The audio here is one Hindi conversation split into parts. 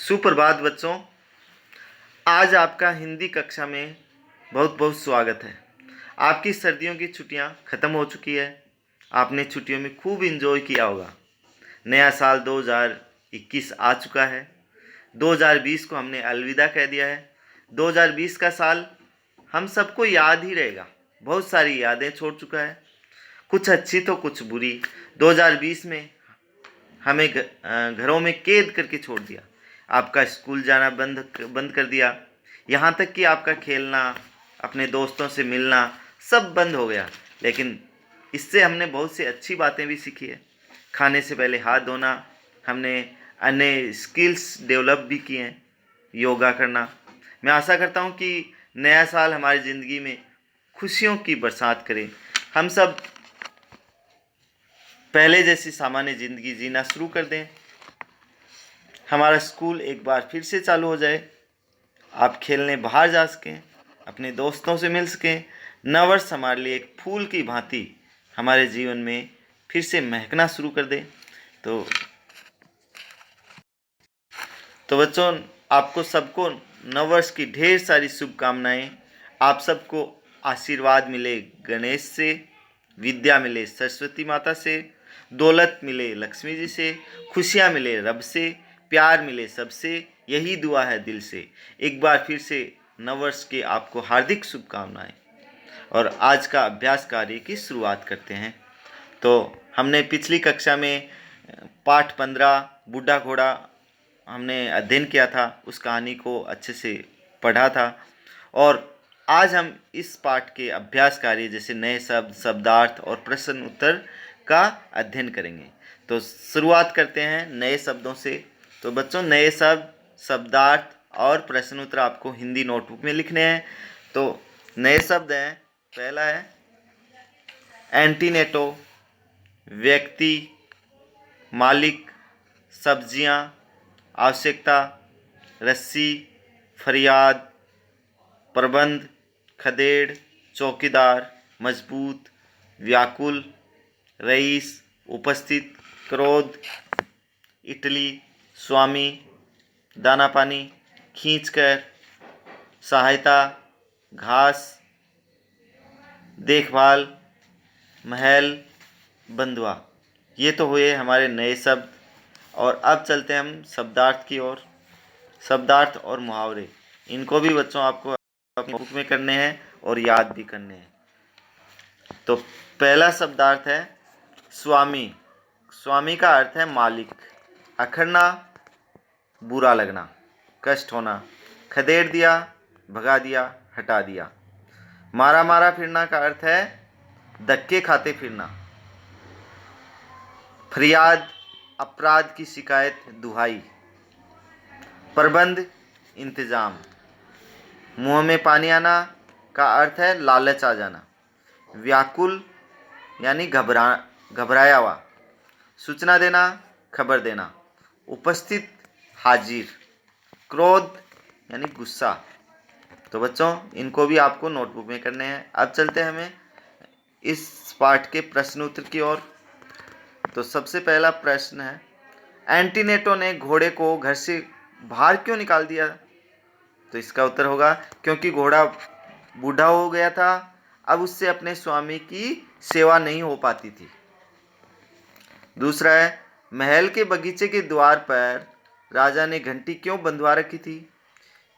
सुप्रभात बच्चों। आज आपका हिंदी कक्षा में बहुत बहुत स्वागत है। आपकी सर्दियों की छुट्टियां ख़त्म हो चुकी है। आपने छुट्टियों में खूब एंजॉय किया होगा। नया साल 2021 आ चुका है। 2020 को हमने अलविदा कह दिया है। 2020 का साल हम सबको याद ही रहेगा। बहुत सारी यादें छोड़ चुका है, कुछ अच्छी तो कुछ बुरी। 2020 में हमें घरों में कैद करके छोड़ दिया। आपका स्कूल जाना बंद कर दिया। यहाँ तक कि आपका खेलना, अपने दोस्तों से मिलना सब बंद हो गया। लेकिन इससे हमने बहुत सी अच्छी बातें भी सीखी है। खाने से पहले हाथ धोना, हमने अन्य स्किल्स डेवलप भी किए हैं, योगा करना। मैं आशा करता हूँ कि नया साल हमारी ज़िंदगी में खुशियों की बरसात करे। हम सब पहले जैसी सामान्य ज़िंदगी जीना शुरू कर दें। हमारा स्कूल एक बार फिर से चालू हो जाए। आप खेलने बाहर जा सकें, अपने दोस्तों से मिल सकें। नववर्ष हमारे लिए एक फूल की भांति हमारे जीवन में फिर से महकना शुरू कर दे। तो बच्चों, आपको सबको नववर्ष की ढेर सारी शुभकामनाएं। आप सबको आशीर्वाद मिले गणेश से, विद्या मिले सरस्वती माता से, दौलत मिले लक्ष्मी जी से, खुशियाँ मिले रब से, प्यार मिले सबसे, यही दुआ है दिल से। एक बार फिर से नववर्ष के आपको हार्दिक शुभकामनाएं। और आज का अभ्यास कार्य की शुरुआत करते हैं। तो हमने पिछली कक्षा में पाठ 15 बूढ़ा घोड़ा हमने अध्ययन किया था, उस कहानी को अच्छे से पढ़ा था। और आज हम इस पाठ के अभ्यास कार्य जैसे नए शब्द, शब्दार्थ और प्रश्न उत्तर का अध्ययन करेंगे। तो शुरुआत करते हैं नए शब्दों से। तो बच्चों, नए शब्द, शब्दार्थ और प्रश्न उत्तर आपको हिंदी नोटबुक में लिखने हैं। तो नए शब्द हैं, पहला है एंटीनेटो, व्यक्ति, मालिक, सब्जियां, आवश्यकता, रस्सी, फरियाद, प्रबंध, खदेड़, चौकीदार, मजबूत, व्याकुल, रईस, उपस्थित, क्रोध, इटली, स्वामी, दाना पानी, खींचकर, सहायता, घास, देखभाल, महल, बंधुआ। ये तो हुए हमारे नए शब्द। और अब चलते हैं हम शब्दार्थ की ओर। शब्दार्थ और मुहावरे, इनको भी बच्चों आपको अपनी बुक में करने हैं और याद भी करने हैं। तो पहला शब्दार्थ है स्वामी। स्वामी का अर्थ है मालिक। अखरना, बुरा लगना, कष्ट होना। खदेड़ दिया, भगा दिया, हटा दिया। मारा मारा फिरना का अर्थ है धक्के खाते फिरना। फरियाद, अपराध की शिकायत, दुहाई। प्रबंध, इंतजाम। मुंह में पानी आना का अर्थ है लालच आ जाना। व्याकुल यानी घबराया हुआ। सूचना देना, खबर देना। उपस्थित, हाजिर। क्रोध यानी गुस्सा। तो बच्चों, इनको भी आपको नोटबुक में करने हैं। अब चलते हैं हमें इस पाठ के प्रश्न उत्तर की ओर। तो सबसे पहला प्रश्न है, एंटीनेटो ने घोड़े को घर से बाहर क्यों निकाल दिया? तो इसका उत्तर होगा क्योंकि घोड़ा बूढ़ा हो गया था, अब उससे अपने स्वामी की सेवा नहीं हो पाती थी। दूसरा है, महल के बगीचे के द्वार पर राजा ने घंटी क्यों बंधवा रखी थी?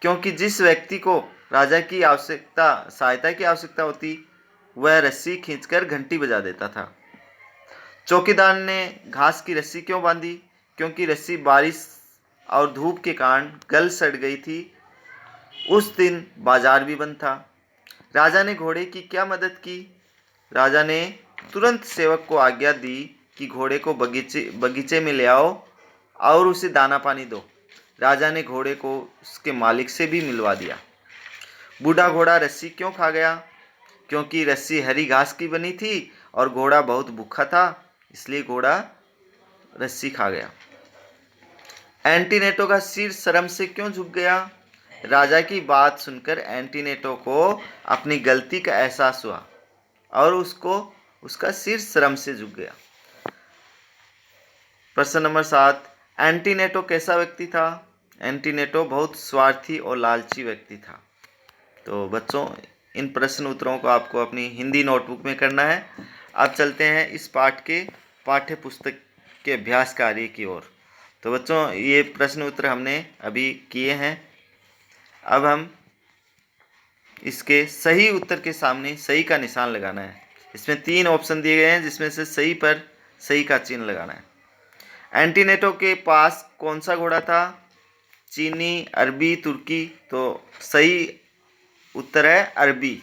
क्योंकि जिस व्यक्ति को राजा की सहायता की आवश्यकता होती, वह रस्सी खींचकर घंटी बजा देता था। चौकीदार ने घास की रस्सी क्यों बांधी? क्योंकि रस्सी बारिश और धूप के कारण गल सड़ गई थी। उस दिन बाजार भी बंद था। राजा ने घोड़े की क्या मदद की? राजा ने तुरंत सेवक को आज्ञा दी कि घोड़े को बगीचे में ले आओ और उसे दाना पानी दो। राजा ने घोड़े को उसके मालिक से भी मिलवा दिया। बूढ़ा घोड़ा रस्सी क्यों खा गया? क्योंकि रस्सी हरी घास की बनी थी और घोड़ा बहुत भूखा था, इसलिए घोड़ा रस्सी खा गया। एंटीनेटो का सिर शर्म से क्यों झुक गया? राजा की बात सुनकर एंटीनेटो को अपनी गलती का एहसास हुआ और उसका सिर शर्म से झुक गया। प्रश्न नंबर 7, एंटीनेटो कैसा व्यक्ति था? एंटीनेटो बहुत स्वार्थी और लालची व्यक्ति था। तो बच्चों, इन प्रश्न उत्तरों को आपको अपनी हिंदी नोटबुक में करना है। अब चलते हैं इस पाठ के पाठ्य पुस्तक के अभ्यास कार्य की ओर। तो बच्चों, ये प्रश्न उत्तर हमने अभी किए हैं। अब हम इसके सही उत्तर के सामने सही का निशान लगाना है। इसमें 3 ऑप्शन दिए गए हैं, जिसमें से सही पर सही का चिन्ह लगाना है। एंटीनेटो के पास कौन सा घोड़ा था? चीनी, अरबी, तुर्की। तो सही उत्तर है अरबी।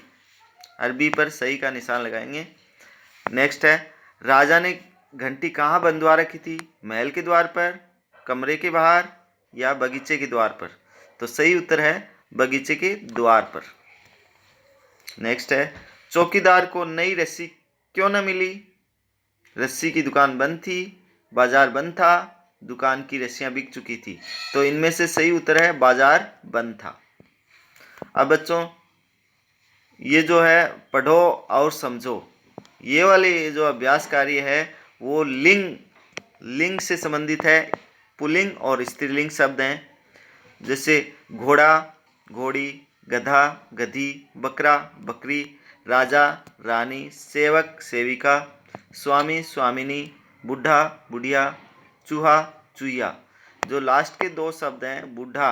अरबी पर सही का निशान लगाएंगे। नेक्स्ट है, राजा ने घंटी कहाँ बंधवा रखी थी? महल के द्वार पर, कमरे के बाहर या बगीचे के द्वार पर? तो सही उत्तर है बगीचे के द्वार पर। नेक्स्ट है, चौकीदार को नई रस्सी क्यों न मिली? रस्सी की दुकान बंद थी, बाजार बंद था, दुकान की रस्सियां बिक चुकी थी। तो इनमें से सही उत्तर है बाजार बंद था। अब बच्चों, ये जो है पढ़ो और समझो, ये वाले जो अभ्यास कार्य है वो लिंग से संबंधित है। पुल्लिंग और स्त्रीलिंग शब्द हैं, जैसे घोड़ा, घोड़ी, गधा, गधी, बकरा, बकरी, राजा, रानी, सेवक, सेविका, स्वामी, स्वामिनी, बुढ़ा, बुढ़िया, चूहा, चूहिया। जो लास्ट के 2 शब्द हैं, बुढ़ा,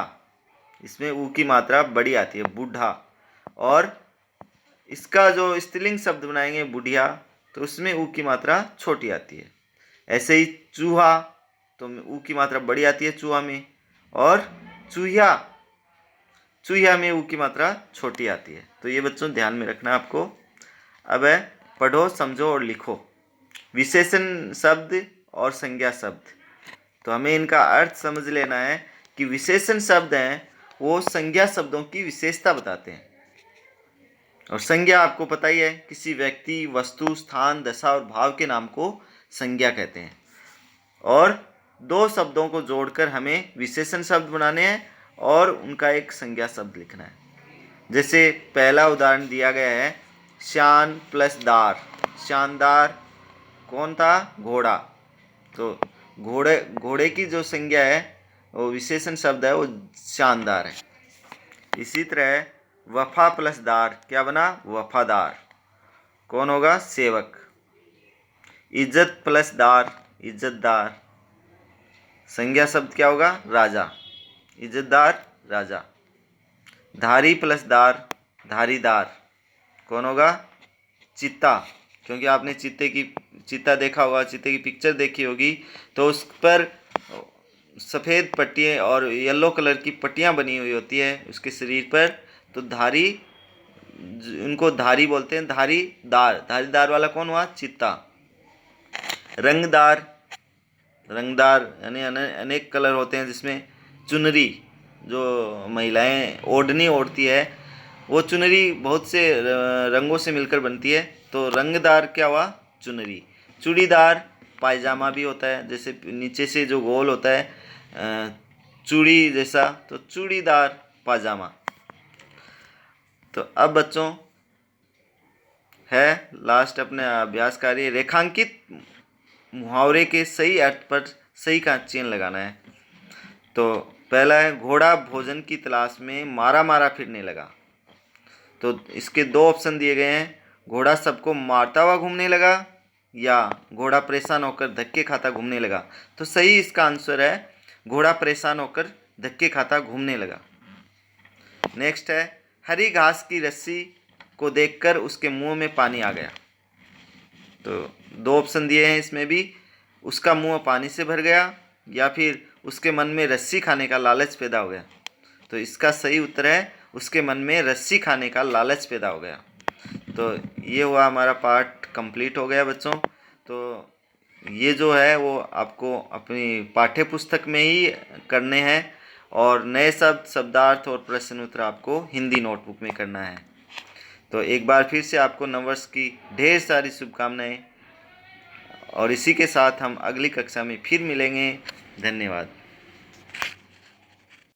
इसमें ऊ की मात्रा बड़ी आती है, बुढ़ा। और इसका जो स्त्रीलिंग शब्द बनाएंगे बुढ़िया, तो उसमें ऊ की मात्रा छोटी आती है। ऐसे ही चूहा, तो ऊ की मात्रा बड़ी आती है चूहा में, और चूहिया में ऊ की मात्रा छोटी आती है। तो ये बच्चों ध्यान में रखना आपको। अब है पढ़ो, समझो और लिखो। विशेषण शब्द और संज्ञा शब्द। तो हमें इनका अर्थ समझ लेना है कि विशेषण शब्द हैं वो संज्ञा शब्दों की विशेषता बताते हैं, और संज्ञा आपको पता ही है, किसी व्यक्ति, वस्तु, स्थान, दशा और भाव के नाम को संज्ञा कहते हैं। और 2 शब्दों को जोड़कर हमें विशेषण शब्द बनाने हैं और उनका एक संज्ञा शब्द लिखना है। जैसे पहला उदाहरण दिया गया है, शान प्लस दार। शानदार कौन था? घोड़ा। तो घोड़े की जो संज्ञा है वो विशेषण शब्द है, वो शानदार है। इसी तरह वफा प्लस दार क्या बना? वफादार। कौन होगा? सेवक। इज्जत प्लस दार, इज्जतदार। संज्ञा शब्द क्या होगा? राजा। इज्जतदार, राजा। धारी प्लस दार, धारीदार। कौन होगा? चीता। क्योंकि आपने चीता देखा होगा, चीते की पिक्चर देखी होगी, तो उस पर सफ़ेद पट्टियाँ और येलो कलर की पट्टियाँ बनी हुई होती है उसके शरीर पर। तो धारी, उनको धारी बोलते हैं। धारीदार वाला कौन हुआ? चीता। रंगदार यानी अनेक कलर होते हैं, जिसमें चुनरी, जो महिलाएं ओढ़नी ओढ़ती है, वो चुनरी बहुत से रंगों से मिलकर बनती है। तो रंगदार क्या हुआ? चुनरी। चूड़ीदार पायजामा भी होता है, जैसे नीचे से जो गोल होता है चूड़ी जैसा, तो चूड़ीदार पायजामा। तो अब बच्चों है लास्ट अपने अभ्यास कार्य, रेखांकित मुहावरे के सही अर्थ पर सही का चिन्ह लगाना है। तो पहला है, घोड़ा भोजन की तलाश में मारा मारा फिरने लगा। तो इसके 2 ऑप्शन दिए गए हैं, घोड़ा सबको मारता हुआ घूमने लगा या घोड़ा परेशान होकर धक्के खाता घूमने लगा। तो सही इसका आंसर है घोड़ा परेशान होकर धक्के खाता घूमने लगा। नेक्स्ट है, हरी घास की रस्सी को देखकर उसके मुंह में पानी आ गया। तो 2 ऑप्शन दिए हैं इसमें भी, उसका मुंह पानी से भर गया या फिर उसके मन में रस्सी खाने का लालच पैदा हो गया। तो इसका सही उत्तर है उसके मन में रस्सी खाने का लालच पैदा हो गया। तो ये हुआ हमारा पाठ कंप्लीट हो गया बच्चों। तो ये जो है वो आपको अपनी पाठ्य पुस्तक में ही करने हैं, और नए शब्द, शब्दार्थ और प्रश्न उत्तर आपको हिंदी नोटबुक में करना है। तो एक बार फिर से आपको नववर्ष की ढेर सारी शुभकामनाएं, और इसी के साथ हम अगली कक्षा में फिर मिलेंगे। धन्यवाद।